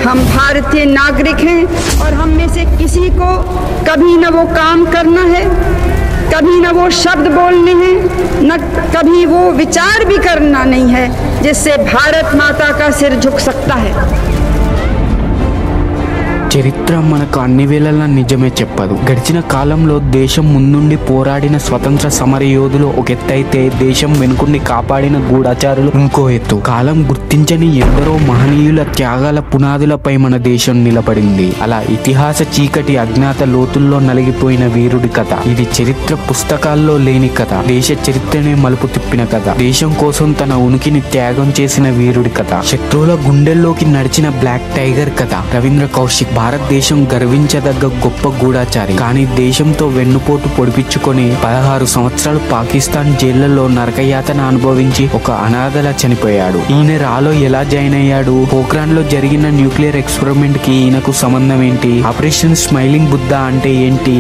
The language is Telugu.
हम भारतीय नागरिक हैं और हम में से किसी को कभी न वो काम करना है, कभी न वो शब्द बोलने हैं, न कभी वो विचार भी करना नहीं है जिससे भारत माता का सिर झुक सकता है। చరిత్ర మనకు అన్ని వేళలా నిజమే చెప్పదు. గడిచిన కాలంలో దేశం ముందుండి పోరాడిన స్వతంత్ర సమర యోధులు ఒక ఎత్తు అయితే దేశం వెనుకుండి కాపాడిన గూఢచారులు ఇంకో ఎత్తు. కాలం గుర్తించని ఎందరో మహనీయుల త్యాగాల పునాదులపై మన దేశం నిలబడింది. అలా ఇతిహాస చీకటి అజ్ఞాత లోతుల్లో నలిగిపోయిన వీరుడి కథ ఇది. చరిత్ర పుస్తకాల్లో లేని కథ, దేశ చరిత్రనే మలుపు తిప్పిన కథ, దేశం కోసం తన ఉనికిని త్యాగం చేసిన వీరుడి కథ, శత్రువుల గుండెల్లోకి నడిచిన బ్లాక్ టైగర్ కథ. రవీంద్ర కౌశిక్ భారతదేశం గర్వించదగ్గ గొప్ప గూఢచారి. కానీ దేశంతో వెన్నుపోటు పొడిపించుకొని 16 సంవత్సరాలు పాకిస్తాన్ జైళ్లలో నరకయాతన అనుభవించి ఒక అనాథలా చనిపోయాడు. ఈయన రాలో ఎలా జాయిన్ అయ్యాడు? పోఖ్రాన్ లో జరిగిన న్యూక్లియర్ ఎక్స్పెరిమెంట్ కి ఈయనకు సంబంధం ఏంటి? ఆపరేషన్ స్మైలింగ్ బుద్ధ అంటే ఏంటి?